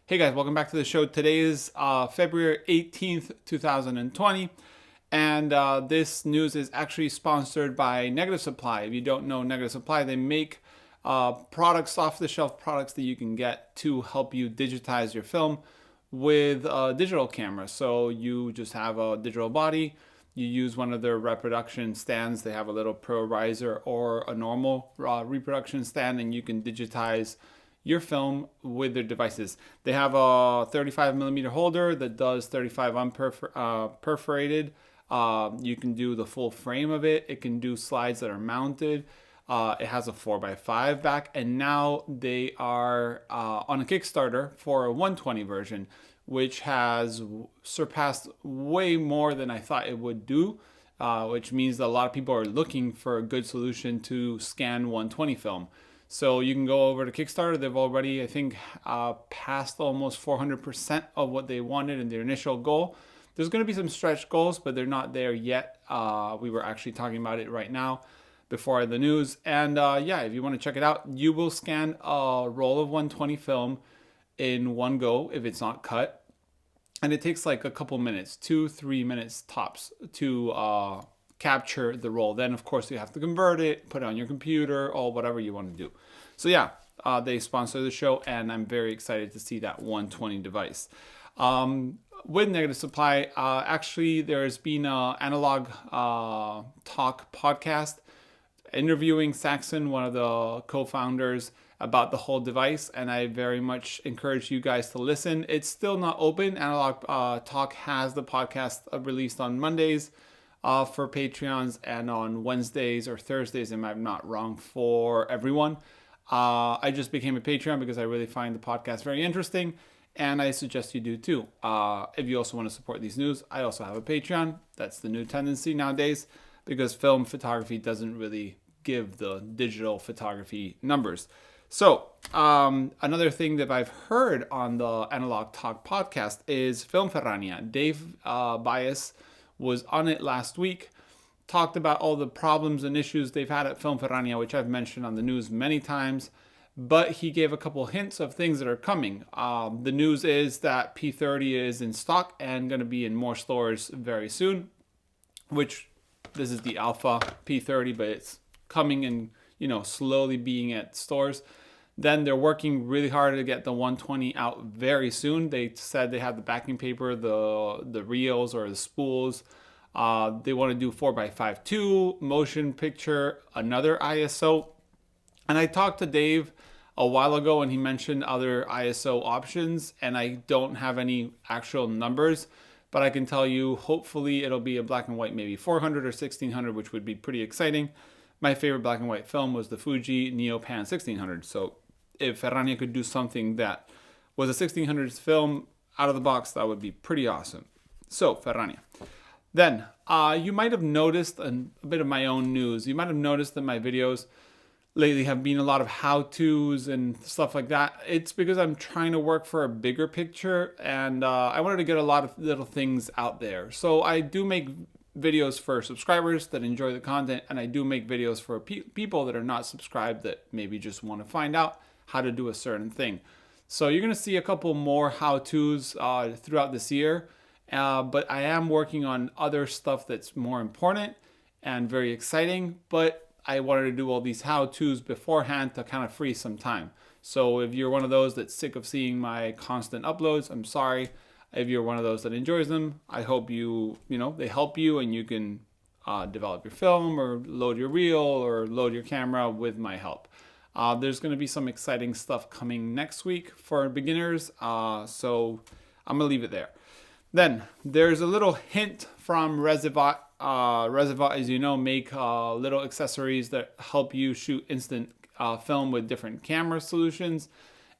Hey guys, welcome back to the show. Today is February 18th, 2020, and this news is actually sponsored by Negative Supply. If you don't know Negative Supply, they make products, off-the-shelf products that you can get to help you digitize your film with a digital camera. So you just have a digital body, you use one of their reproduction stands. They have a little Pro riser or a normal reproduction stand, and you can digitize your film with their devices. They have a 35mm holder that does 35 unperforated. You can do the full frame of it. It can do slides that are mounted. It has a 4x5 back, and now they are on a Kickstarter for a 120 version, which has surpassed way more than I thought it would do, which means that a lot of people are looking for a good solution to scan 120 film. So you can go over to Kickstarter. They've already, I think, passed almost 400% of what they wanted in their initial goal. There's going to be some stretch goals, but they're not there yet. We were actually talking about it right now before the news. And yeah, if you want to check it out, you will scan a roll of 120 film in one go if it's not cut. And it takes like a couple minutes, 2-3 minutes tops to capture the roll. Then of course you have to convert it, put it on your computer, or whatever you want to do. So yeah, they sponsor the show, and I'm very excited to see that 120 device. With Negative Supply, actually there's been an Analogue talk podcast interviewing Saxon, one of the co-founders, about the whole device, and I very much encourage you guys to listen. It's still not open. Analogue Talk has the podcast released on Mondays for Patreons, and on Wednesdays or Thursdays, if I'm not wrong, for everyone. I just became a Patreon because I really find the podcast very interesting, and I suggest you do too. If you also want to support these news, I also have a Patreon. That's the new tendency nowadays, because film photography doesn't really give the digital photography numbers. So another thing that I've heard on the Analogue Talk podcast is Filmfare Anya. Dave Bias was on it last week, talked about all the problems and issues they've had at Filmfare Anya, which I've mentioned on the news many times, but he gave a couple hints of things that are coming. The news is that P30 is in stock and going to be in more stores very soon, which this is the alpha P30, but it's coming and, slowly being at stores. Then they're working really hard to get the 120 out very soon. They said they have the backing paper, the reels or the spools. They want to do 4x5.2, motion picture, another ISO. And I talked to Dave a while ago, and he mentioned other ISO options, and I don't have any actual numbers, but I can tell you, hopefully it'll be a black and white, maybe 400 or 1600, which would be pretty exciting. My favorite black and white film was the Fuji Neopan 1600. So if Ferrania could do something that was a 1600s film out of the box, that would be pretty awesome. So Ferrania. Then you might have noticed a bit of my own news. You might have noticed that my videos lately have been a lot of how-tos and stuff like that. It's because I'm trying to work for a bigger picture, and I wanted to get a lot of little things out there. So I do make videos for subscribers that enjoy the content, and I do make videos for people that are not subscribed that maybe just want to find out how to do a certain thing. So you're going to see a couple more how-tos throughout this year, but I am working on other stuff that's more important and very exciting, but I wanted to do all these how-tos beforehand to kind of free some time. So if you're one of those that's sick of seeing my constant uploads, I'm sorry. If you're one of those that enjoys them, I hope they help you, and you can develop your film or load your reel or load your camera with my help. There's going to be some exciting stuff coming next week for beginners, so I'm going to leave it there. Then there's a little hint from Rezivot. Rezivot, as you know, make little accessories that help you shoot instant film with different camera solutions.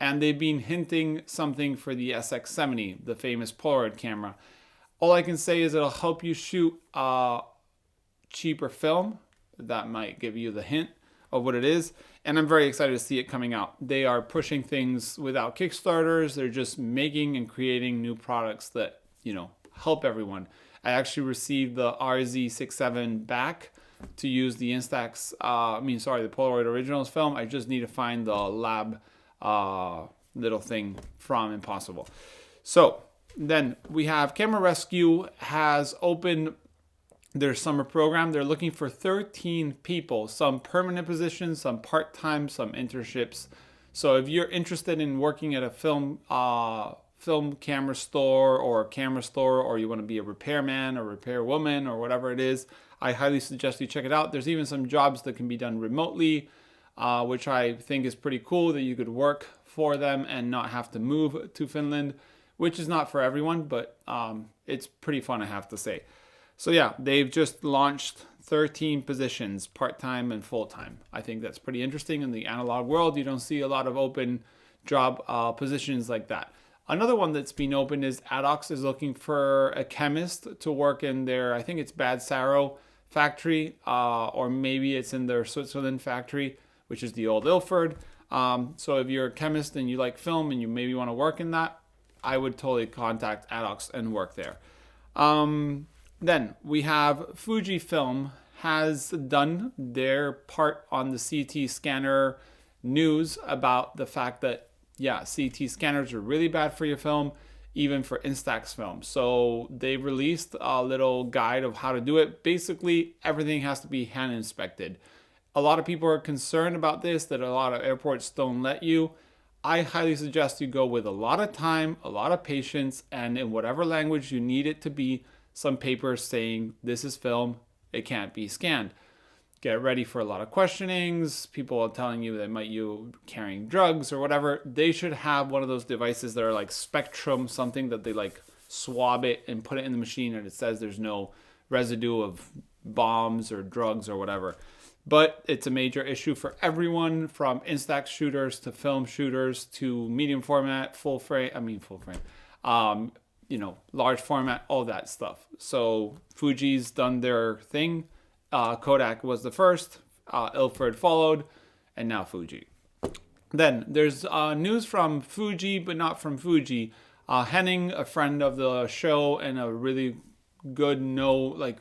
And they've been hinting something for the SX-70, the famous Polaroid camera. All I can say is it'll help you shoot cheaper film. That might give you the hint of what it is. And I'm very excited to see it coming out. They are pushing things without Kickstarters. They're just making and creating new products that, help everyone. I actually received the RZ67 back to use the Instax, the Polaroid Originals film. I just need to find the lab little thing from Impossible. So then we have Camera Rescue has opened their summer program. They're looking for 13 people, some permanent positions, some part-time, some internships. So if you're interested in working at a film camera store or a camera store, or you want to be a repairman or repairwoman or whatever it is, I highly suggest you check it out. There's even some jobs that can be done remotely, which I think is pretty cool, that you could work for them and not have to move to Finland, which is not for everyone, but it's pretty fun, I have to say. So yeah, they've just launched 13 positions, part-time and full-time. I think that's pretty interesting. In the analog world, you don't see a lot of open job positions like that. Another one that's been open is Acros is looking for a chemist to work in their, I think it's Bad Saro factory, or maybe it's in their Switzerland factory, which is the old Ilford. So if you're a chemist and you like film and you maybe want to work in that, I would totally contact Acros and work there. Then we have Fujifilm has done their part on the CT scanner news about the fact that, yeah, CT scanners are really bad for your film, even for Instax film. So they released a little guide of how to do it. Basically, everything has to be hand inspected. A lot of people are concerned about this, that a lot of airports don't let you. I highly suggest you go with a lot of time, a lot of patience, and in whatever language you need it to be, some papers saying this is film, it can't be scanned. Get ready for a lot of questionings. People are telling you that you carrying drugs or whatever. They should have one of those devices that are like Spectrum, something that they like swab it and put it in the machine and it says there's no residue of bombs or drugs or whatever. But it's a major issue for everyone, from Instax shooters to film shooters to medium format, full frame, large format, all that stuff. So Fuji's done their thing. Kodak was the first, Ilford followed, and now Fuji. Then there's news from Fuji, but not from Fuji. Henning, a friend of the show and a really good a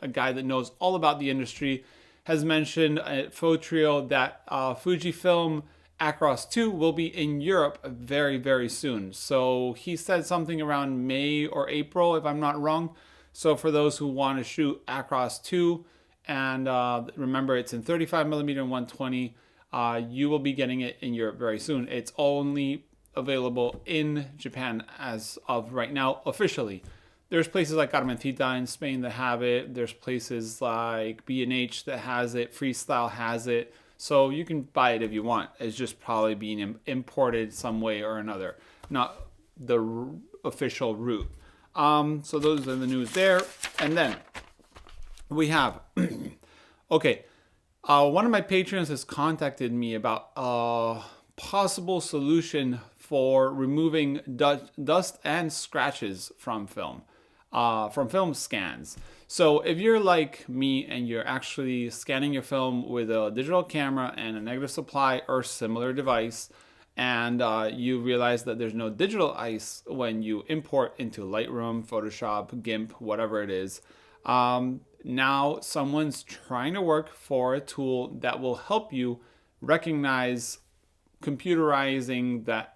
guy that knows all about the industry, has mentioned at Fotrio that Fujifilm Acros 2 will be in Europe very, very soon. So he said something around May or April, if I'm not wrong. So for those who want to shoot Acros 2, and remember it's in 35mm and 120, you will be getting it in Europe very soon. It's only available in Japan as of right now, officially. There's places like Armentita in Spain that have it. There's places like B&H that has it. Freestyle has it. So you can buy it if you want. It's just probably being imported some way or another, not the official route. So those are the news there. And then we have, okay, one of my patrons has contacted me about a possible solution for removing dust and scratches from film scans. So if you're like me and you're actually scanning your film with a digital camera and a negative supply or similar device, and you realize that there's no digital ice when you import into Lightroom, Photoshop, GIMP, whatever it is, now someone's trying to work for a tool that will help you recognize the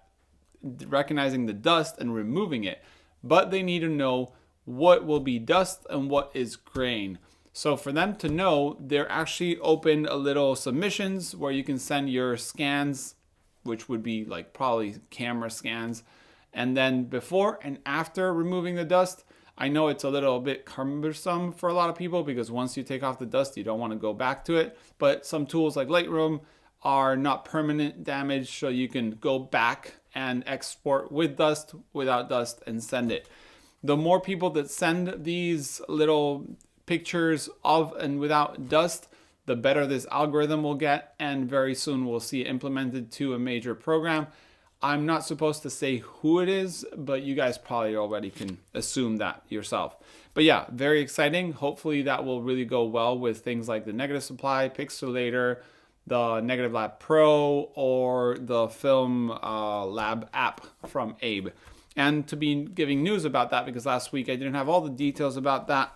dust and removing it. But they need to know what will be dust and what is grain. So for them to know, they're actually open a little submissions where you can send your scans, which would be like probably camera scans, and then before and after removing the dust. I know it's a little bit cumbersome for a lot of people because once you take off the dust, you don't want to go back to it. But some tools like Lightroom are not permanent damage, so you can go back and export with dust, without dust, and send it. The more people that send these little pictures of and without dust, the better this algorithm will get, and very soon we'll see it implemented to a major program. I'm not supposed to say who it is, but you guys probably already can assume that yourself. But yeah, very exciting. Hopefully that will really go well with things like the Negative Supply, Pixelator, the Negative Lab Pro, or the Film Lab app from Abe. And to be giving news about that, because last week I didn't have all the details about that.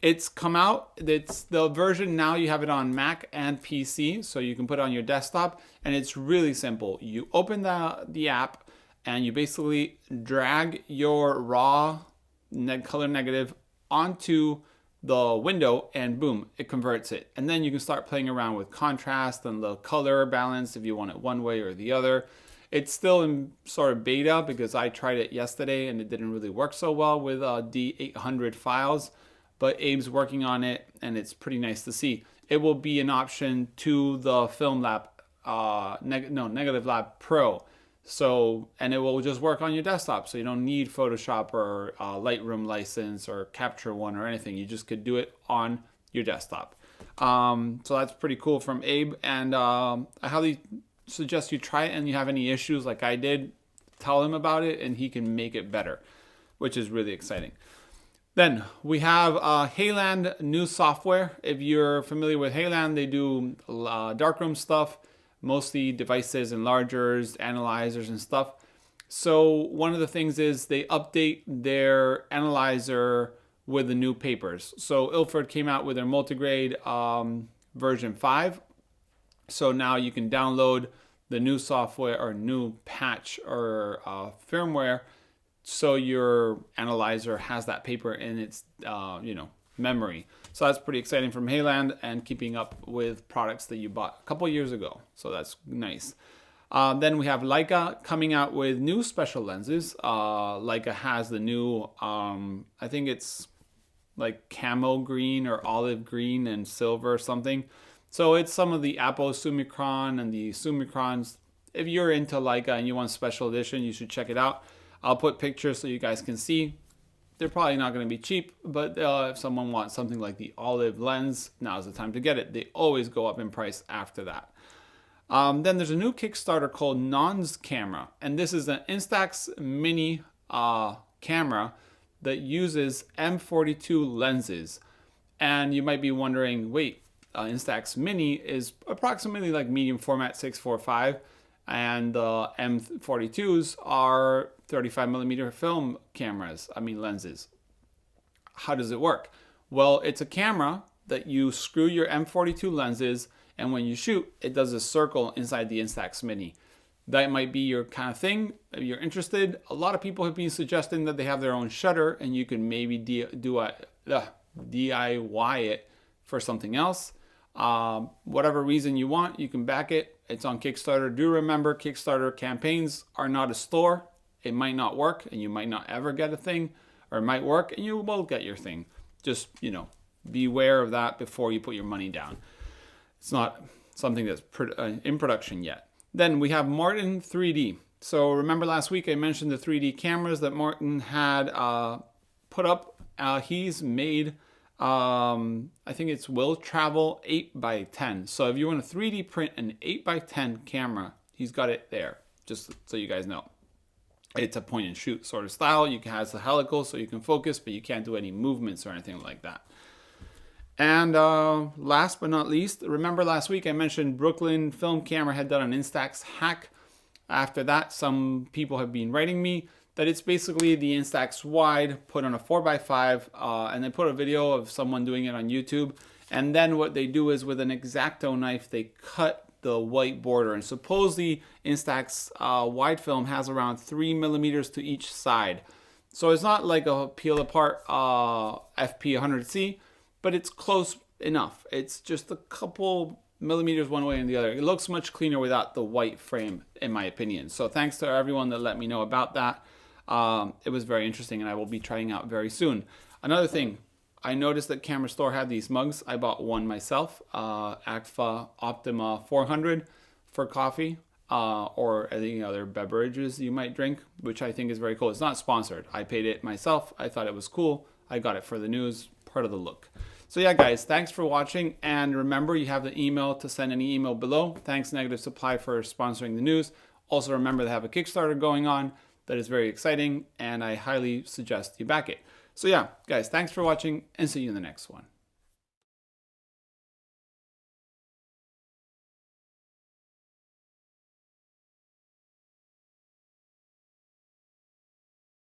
It's come out. It's the version now, you have it on Mac and PC, so you can put it on your desktop, and it's really simple. You open the app and you basically drag your raw color negative onto the window, and boom, it converts it. And then you can start playing around with contrast and the color balance if you want it one way or the other. It's still in sort of beta because I tried it yesterday and it didn't really work so well with D800 files, but Abe's working on it and it's pretty nice to see. It will be an option to the Filmlab, Negative Lab Pro. So, and it will just work on your desktop. So you don't need Photoshop or Lightroom license or Capture One or anything. You just could do it on your desktop. So that's pretty cool from Abe. And I highly suggest you try it, and you have any issues like I did, tell him about it and he can make it better, which is really exciting. Then we have Heiland new software. If you're familiar with Heiland, they do darkroom stuff, mostly devices, enlargers, analyzers and stuff. So one of the things is they update their analyzer with the new papers. So Ilford came out with their multigrade version 5. So now you can download the new software or new patch or firmware, so your analyzer has that paper in its memory. So that's pretty exciting from Heiland, and keeping up with products that you bought a couple years ago. So that's nice. Then we have Leica coming out with new special lenses. Leica has the new, I think it's like camo green or olive green and silver or something. So it's some of the Apo Summicron and the Summicrons. If you're into Leica and you want special edition, you should check it out. I'll put pictures so you guys can see. They're probably not going to be cheap, but if someone wants something like the olive lens, now's the time to get it. They always go up in price after that. Then there's a new Kickstarter called Non's Camera, and this is an Instax mini camera that uses M42 lenses. And you might be wondering, wait, Instax Mini is approximately like medium format 645, and the M42s are 35mm film cameras, lenses. How does it work? Well, it's a camera that you screw your M42 lenses, and when you shoot, it does a circle inside the Instax Mini. That might be your kind of thing. If you're interested, a lot of people have been suggesting that they have their own shutter, and you can maybe DIY it for something else. Whatever reason you want, you can back it. It's on Kickstarter. Do remember, Kickstarter campaigns are not a store. It might not work and you might not ever get a thing, or it might work and you will get your thing. Just, be aware of that before you put your money down. It's not something that's in production yet. Then we have Morten 3D. So remember last week I mentioned the 3D cameras that Morten had put up. He's made I think it's Will Travel 8x10. So if you want to 3D print an 8x10 camera, he's got it there, just so you guys know. It's a point and shoot sort of style. You can have the helical so you can focus, but you can't do any movements or anything like that. And last but not least, remember last week I mentioned Brooklyn Film Camera had done an Instax hack. After that, some people have been writing me that it's basically the Instax wide put on a 4x5, and they put a video of someone doing it on YouTube. And then what they do is with an X-Acto knife, they cut the white border. And suppose the Instax wide film has around 3mm to each side. So it's not like a peel apart FP100C, but it's close enough. It's just a couple millimeters one way and the other. It looks much cleaner without the white frame, in my opinion. So thanks to everyone that let me know about that. It was very interesting, and I will be trying out very soon. Another thing, I noticed that Camera Store had these mugs. I bought one myself, Agfa Optima 400 for coffee, or any other beverages you might drink, which I think is very cool. It's not sponsored. I paid it myself. I thought it was cool. I got it for the news, part of the look. So yeah, guys, thanks for watching. And remember, you have the email to send any email below. Thanks, Negative Supply, for sponsoring the news. Also, remember, they have a Kickstarter going on that is very exciting, and I highly suggest you back it. So yeah, guys, thanks for watching, and see you in the next one.